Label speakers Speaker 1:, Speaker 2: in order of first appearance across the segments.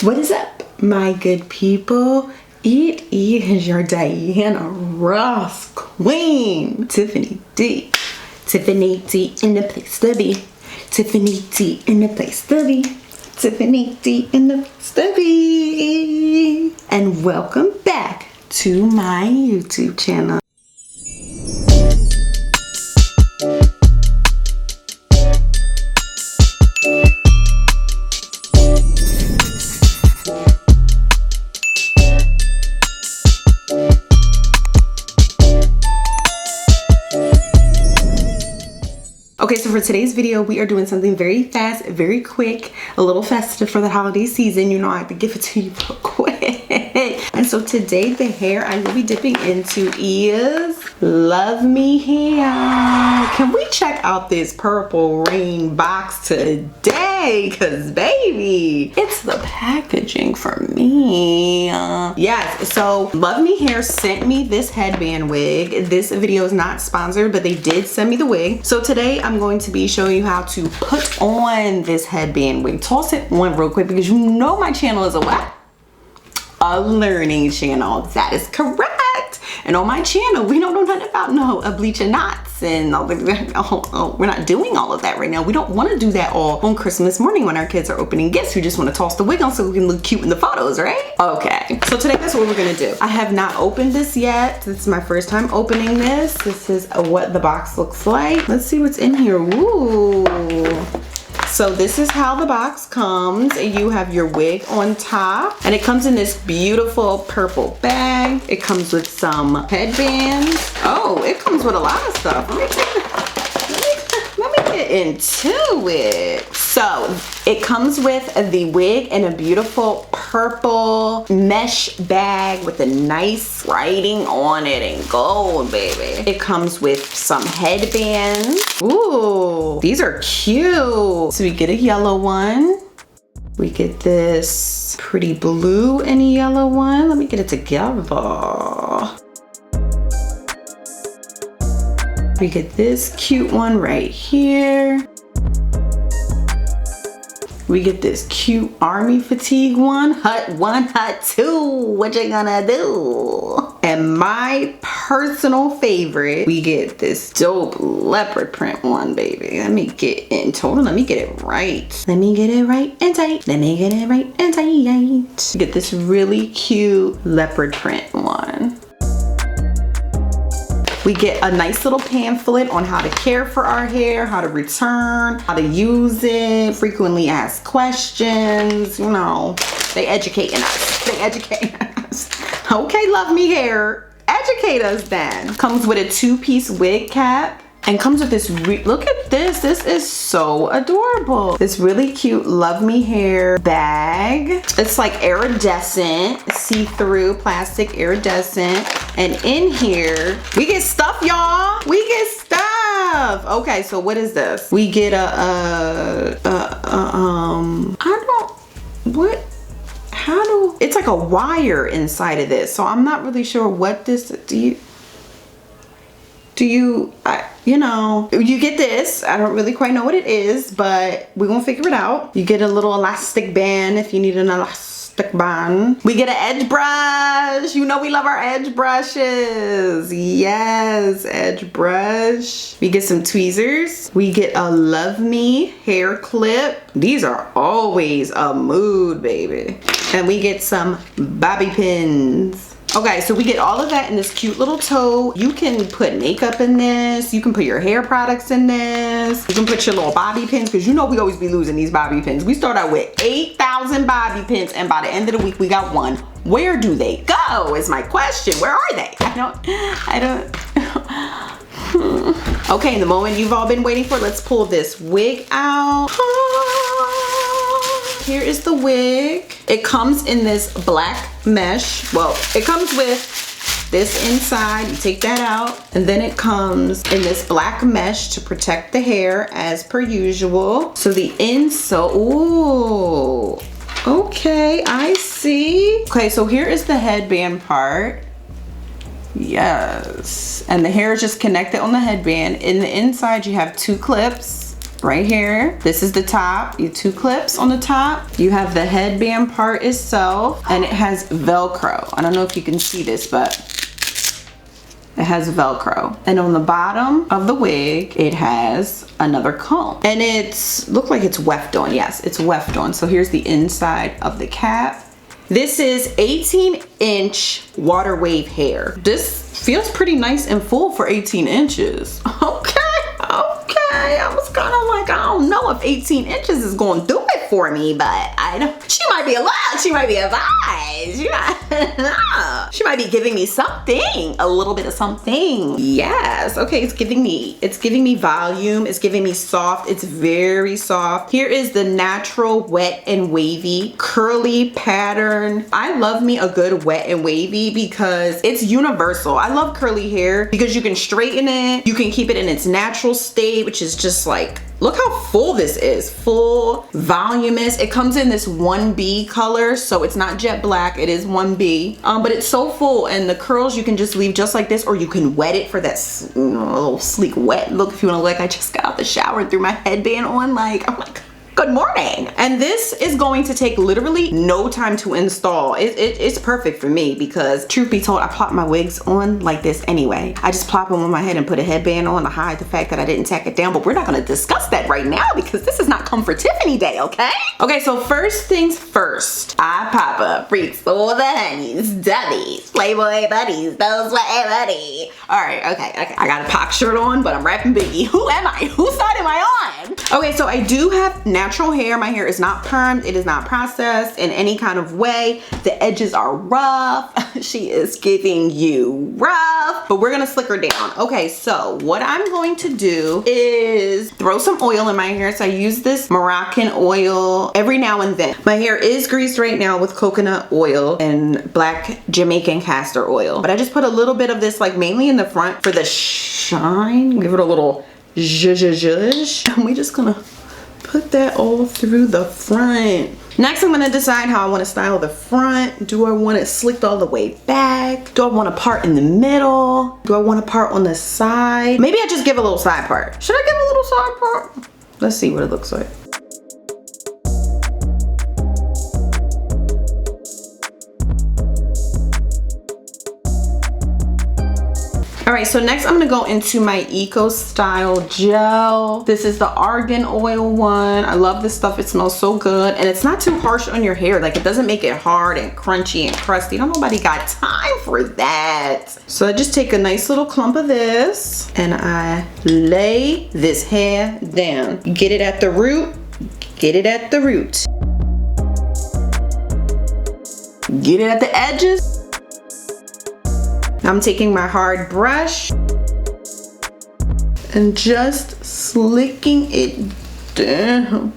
Speaker 1: What is up, my good people? It is your Diana Ross queen, Tiffany D. Tiffany D in the place to be. Tiffany D in the place to be. Tiffany D in the place to be. And welcome back to my YouTube channel. Okay, so for today's video, we are doing something very fast, very quick, a little festive for the holiday season. You know, I have to give it to you real quick. And so today, the hair I will be dipping into is Luvme hair. Can we check out this purple rain box today? Cause baby, it's the packaging for me. Yes, so Luvme hair sent me this headband wig. This video is not sponsored, but they did send me the wig. So today I'm going to be showing you how to put on this headband wig. Toss it on real quick because you know my channel is a what? A learning channel. That is correct. And on my channel, we don't know nothing about no bleaching knots and all the, we're not doing all of that right now. We don't want to do that all on Christmas morning when our kids are opening gifts. We just want to toss the wig on so we can look cute in the photos, right? Okay, so today that's what we're gonna do. I have not opened this yet. This is my first time opening this. This is what the box looks like. Let's see what's in here. Ooh. So this is how the box comes. You have your wig on top and it comes in this beautiful purple bag. It comes with some headbands. Oh, it comes with a lot of stuff. Let me get into it. So it comes with the wig in a beautiful purple mesh bag with a nice writing on it in gold, baby. It comes with some headbands. Ooh, these are cute. So we get a yellow one. We get this pretty blue and a yellow one. Let me get it together. We get this cute one right here. We get this cute army fatigue one. Hut 1, hut 2. What you gonna do? And my personal favorite, we get this dope leopard print one, baby. Let me get in total. Let me get it right. Let me get it right and tight. Let me get it right and tight. Get this really cute leopard print one. We get a nice little pamphlet on how to care for our hair, how to return, how to use it, frequently asked questions, you know, they educating us. They educate us. Okay, Luvme hair, educate us then. Comes with a 2-piece wig cap. And comes with this, look at this. This is so adorable. This really cute Luvme hair bag. It's like iridescent, see-through plastic iridescent. And in here, we get stuff, y'all. We get stuff. Okay, so what is this? We get it's like a wire inside of this. So I'm not really sure what this, you know, you get this. I don't really quite know what it is, but we're gonna figure it out. You get a little elastic band if you need an elastic band. We get an edge brush. You know we love our edge brushes. Yes, edge brush. We get some tweezers. We get a Luvme hair clip. These are always a mood, baby. And we get some bobby pins. Okay, so we get all of that in this cute little tote. You can put makeup in this. You can put your hair products in this. You can put your little bobby pins, because you know we always be losing these bobby pins. We start out with 8,000 bobby pins, and by the end of the week, we got one. Where do they go is my question. Where are they? I don't. Okay, the moment you've all been waiting for, let's pull this wig out. Here is the wig. It comes in this black mesh. Well, it comes with this inside. You take that out. And then it comes in this black mesh to protect the hair as per usual. So the insole, ooh, okay, I see. Okay, so here is the headband part. Yes, and the hair is just connected on the headband. In the inside, you have 2 clips. right here. This is the top. You have 2 clips on the top. You have the headband part itself, and it has Velcro. I don't know if you can see this, but it has Velcro. And on the bottom of the wig, it has another comb. And it's, look like it's weft on. Yes, it's weft on. So here's the inside of the cap. This is 18-inch water wave hair. This feels pretty nice and full for 18 inches. Okay. I was kind of like, I don't know if 18 inches is going to do it for me, but I don't. She might be a lot. She might be a vibe. She might be giving me something, a little bit of something. Yes. Okay. It's giving me volume. It's giving me soft. It's very soft. Here is the natural wet and wavy curly pattern. I love me a good wet and wavy because it's universal. I love curly hair because you can straighten it. You can keep it in its natural state, which is just like, look how full this is. Full, voluminous. It comes in this 1B color, so it's not jet black. It is 1B, but it's so full, and the curls you can just leave just like this, or you can wet it for that little sleek wet look if you want to look like I just got out the shower and threw my headband on. Like, I'm like, good morning. And this is going to take literally no time to install. It's perfect for me because, truth be told, I plop my wigs on like this anyway. I just plop them on my head and put a headband on to hide the fact that I didn't tack it down, but we're not gonna discuss that right now because this is not Comfort Tiffany day, okay? Okay, so first things first, I pop up freaks for the honeys, dubbies, Playboy buddies, those sweaty buddies. All right, okay. I got a POC shirt on, but I'm rapping Biggie. Who am I? Whose side am I on? Okay, so I do have natural hair. My hair is not permed. It is not processed in any kind of way. The edges are rough. She is giving you rough, but we're gonna slick her down. Okay, so what I'm going to do is throw some oil in my hair. So I use this Moroccan oil every now and then. My hair is greased right now with coconut oil and black Jamaican castor oil, but I just put a little bit of this, like mainly in the front for the shine. Give it a little zhuzh. And we're just gonna put that all through the front. Next, I'm gonna decide how I wanna style the front. Do I want it slicked all the way back? Do I want a part in the middle? Do I want a part on the side? Maybe I just give a little side part. Should I give a little side part? Let's see what it looks like. All right, so next I'm gonna go into my Eco Style gel. This is the argan oil one. I love this stuff. It smells so good, and it's not too harsh on your hair. Like, it doesn't make it hard and crunchy and crusty. Don't nobody got time for that. So I just take a nice little clump of this and I lay this hair down. Get it at the root. Get it at the root. Get it at the edges. I'm taking my hard brush and just slicking it down.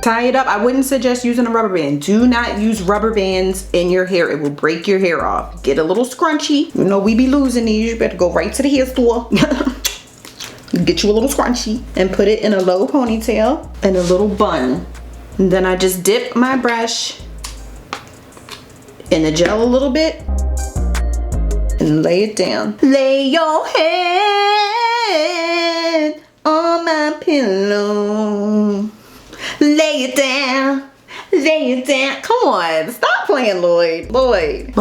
Speaker 1: Tie it up. I wouldn't suggest using a rubber band. Do not use rubber bands in your hair. It will break your hair off. Get a little scrunchy. You know we be losing these. You better go right to the hair store. Get you a little scrunchie and put it in a low ponytail and a little bun. And then I just dip my brush in the gel a little bit and lay it down. Lay your head on my pillow. Lay it down. Lay it down. Come on, stop playing, Lloyd. Lloyd,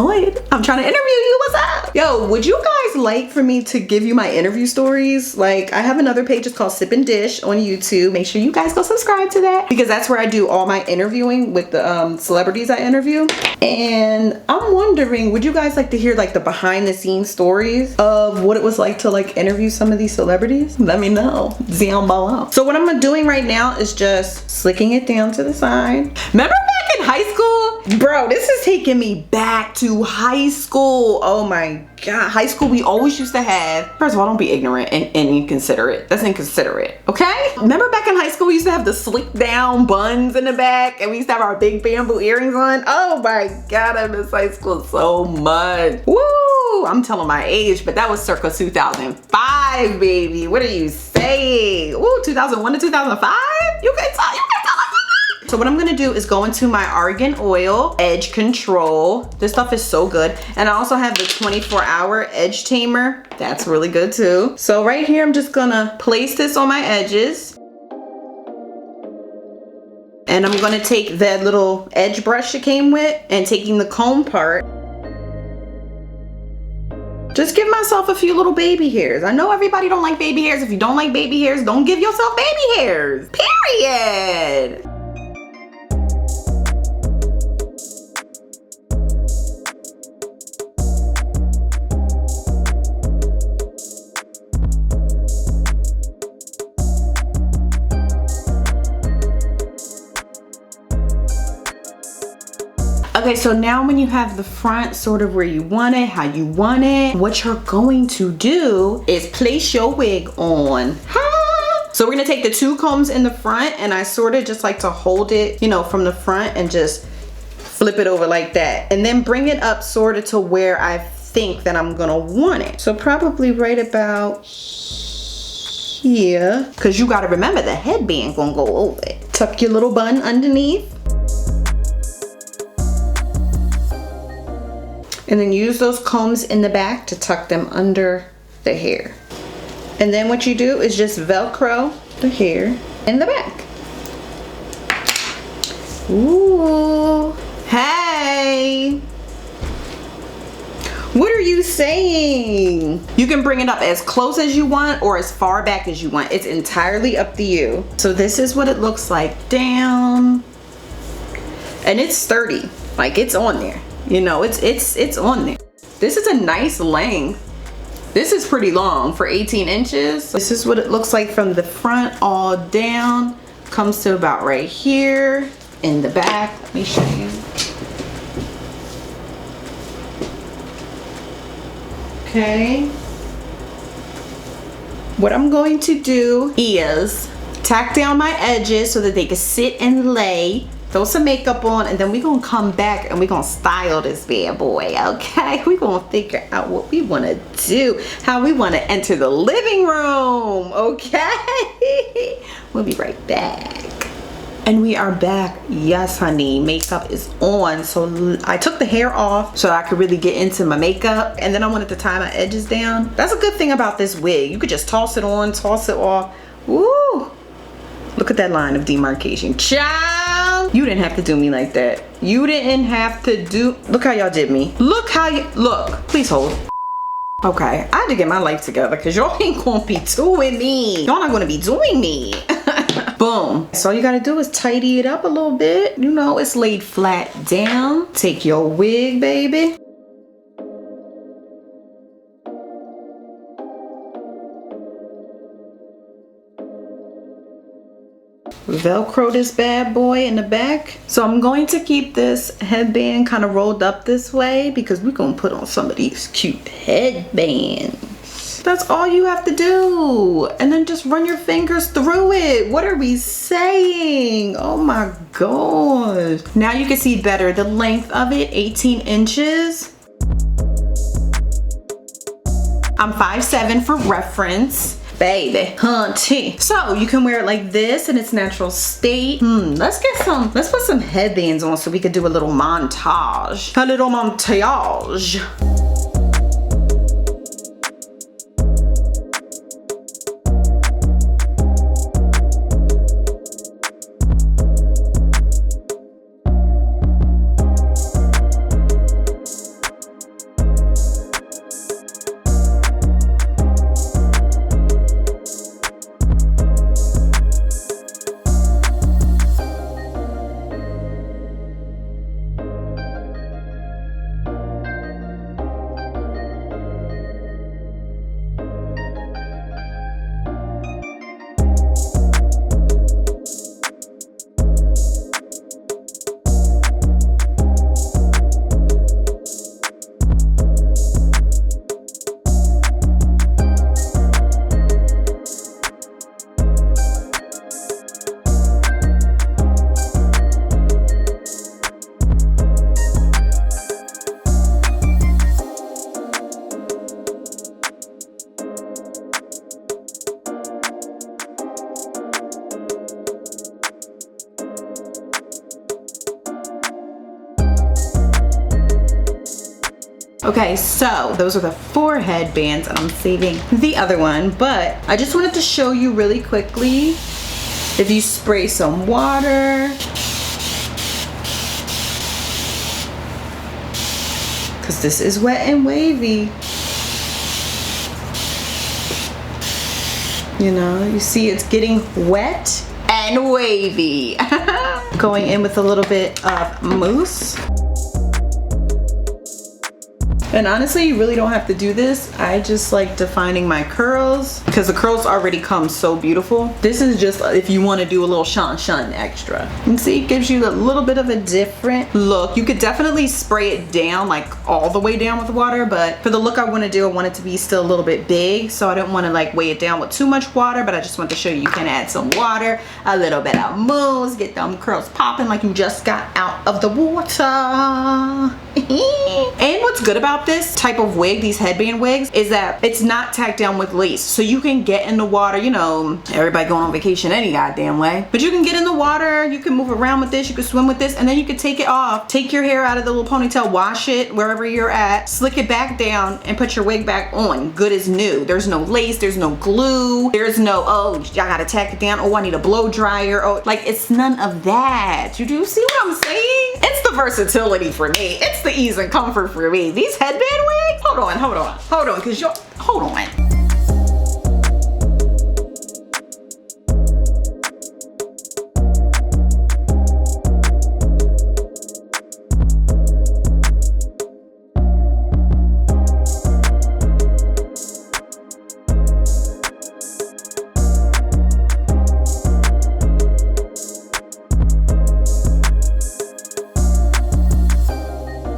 Speaker 1: I'm trying to interview you. What's up? Yo, would you guys like for me to give you my interview stories? Like, I have another page. It's called Sip and Dish on YouTube. Make sure you guys go subscribe to that because that's where I do all my interviewing with the celebrities I interview. And I'm wondering, would you guys like to hear like the behind the scenes stories of what it was like to like interview some of these celebrities? Let me know. Down below. So what I'm doing right now is just slicking it down to the side. Remember back in high school? Bro, this is taking me back to high school. Oh my God. High school, we always used to have, first of all, don't be ignorant and inconsiderate. That's inconsiderate, okay? Remember back in high school, we used to have the slick down buns in the back and we used to have our big bamboo earrings on. Oh my God, I miss high school so much. Woo! I'm telling my age, but that was circa 2005, baby. What are you saying? Ooh, 2001 to 2005? You can tell us. So what I'm gonna do is go into my Argan Oil Edge Control. This stuff is so good. And I also have the 24-hour Edge Tamer. That's really good too. So right here, I'm just gonna place this on my edges. And I'm gonna take that little edge brush it came with and taking the comb part. Just give myself a few little baby hairs. I know everybody don't like baby hairs. If you don't like baby hairs, don't give yourself baby hairs. Period. Okay, so now when you have the front sort of where you want it, how you want it, what you're going to do is place your wig on. So we're gonna take the 2 combs in the front, and I sort of just like to hold it, you know, from the front and just flip it over like that. And then bring it up sort of to where I think that I'm gonna want it. So probably right about here, because you gotta remember the headband gonna go over it. Tuck your little bun underneath. And then use those combs in the back to tuck them under the hair. And then what you do is just Velcro the hair in the back. Ooh, hey. What are you saying? You can bring it up as close as you want or as far back as you want. It's entirely up to you. So this is what it looks like down. And it's sturdy, like it's on there. You know, it's on there. This is a nice length. This is pretty long for 18 inches. This is what it looks like from the front all down. Comes to about right here in the back. Let me show you. Okay. What I'm going to do is tack down my edges so that they can sit and lay. Throw some makeup on, and then we're gonna come back and we're gonna style this bad boy, okay? We're gonna figure out what we wanna do, how we wanna enter the living room, okay? We'll be right back. And we are back. Yes, honey, makeup is on. So I took the hair off so that I could really get into my makeup, and then I wanted to tie my edges down. That's a good thing about this wig. You could just toss it on, toss it off. Woo! Look at that line of demarcation. Child, you didn't have to do me like that. You didn't have to do, look how y'all did me. Look how you, look, please hold. Okay, I had to get my life together because y'all ain't gonna be doing me. Y'all not gonna be doing me. Boom. So all you gotta do is tidy it up a little bit. You know, it's laid flat down. Take your wig, baby. Velcro this bad boy in the back. So I'm going to keep this headband kind of rolled up this way because we're gonna put on some of these cute headbands. That's all you have to do. And then just run your fingers through it. What are we saying? Oh my gosh. Now you can see better the length of it, 18 inches. I'm 5'7" for reference. Baby, hunty. So you can wear it like this in its natural state. Let's put some headbands on so we could do a little montage. A little montage. Okay, so those are the 4 headbands, and I'm saving the other one, but I just wanted to show you really quickly. If you spray some water, because this is wet and wavy. You know, you see it's getting wet and wavy. Going in with a little bit of mousse. And honestly, you really don't have to do this. I just like defining my curls because the curls already come so beautiful. This is just if you want to do a little shun extra. And see, it gives you a little bit of a different look. You could definitely spray it down, like all the way down with water, but for the look I want to do, I want it to be still a little bit big. So I don't want to like weigh it down with too much water, but I just want to show you can add some water, a little bit of mousse, get them curls popping like you just got out of the water. And what's good about this type of wig, these headband wigs, is that it's not tacked down with lace. So you can get in the water, you know, everybody going on vacation any goddamn way, but you can get in the water, you can move around with this, you can swim with this, and then you can take it off, take your hair out of the little ponytail, wash it wherever you're at, slick it back down, and put your wig back on, good as new. There's no lace, there's no glue, there's no, oh, I gotta tack it down, oh, I need a blow dryer, oh, like it's none of that. You do see what I'm saying? It's the versatility for me. It's the ease and comfort for me. These headband wigs, hold on, because you're, hold on.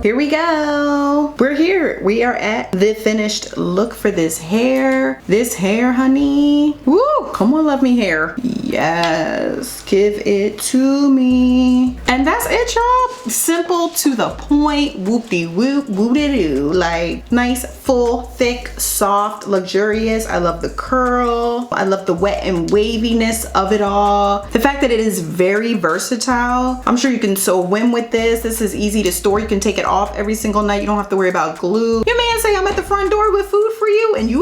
Speaker 1: Here we go. We're here. We are at the finished look for this hair. This hair, honey. Woo! Come on, love me hair. Yes. Give it to me. And that's it, y'all. Simple to the point. Whoop-de-whoop, whoop-de-doo. Like nice, full, thick, soft, luxurious. I love the curl. I love the wet and waviness of it all. The fact that it is very versatile. I'm sure you can swim with this. This is easy to store. You can take it off every single night. You don't have to worry about glue. Your man say I'm at the front door with food for you, and you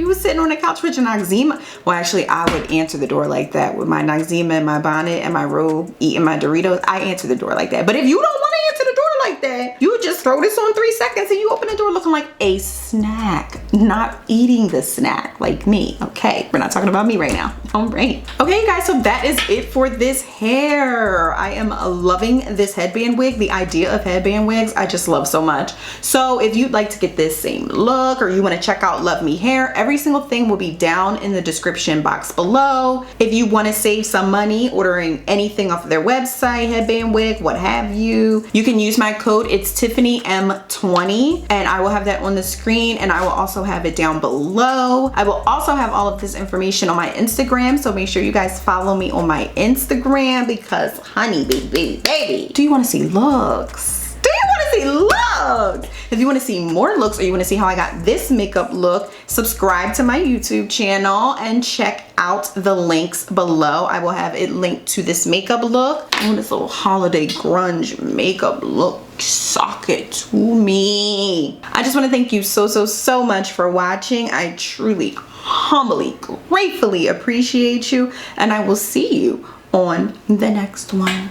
Speaker 1: was sitting on the couch with your Noxzema. Well, actually, I would answer the door like that with my Noxzema and my bonnet and my robe, eating my Doritos. I answer the door like that. But if you don't want to answer the door like that, you would just throw this on 3 seconds and you open the door looking like a snack, not eating the snack like me. Okay, we're not talking about me right now. All right. Okay, guys, so that is it for this hair. I am loving this headband wig. The idea of headband wigs, I just love so much. So if you'd like to get this same look, or you want to check out Love Me Hair, every single thing will be down in the description box below. If you want to save some money ordering anything off of their website, headband wig, what have you, you can use my code. It's Tiffany M20, and I will have that on the screen, and I will also have it down below. I will also have all of this information on my Instagram, so make sure you guys follow me on my Instagram, because honey, baby, do you want to see looks? Do you want to see looks? If you want to see more looks, or you want to see how I got this makeup look, subscribe to my YouTube channel and check out the links below. I will have it linked to this makeup look. Oh, this little holiday grunge makeup look. Sock it to me. I just want to thank you so much for watching. I truly, humbly, gratefully appreciate you, and I will see you on the next one.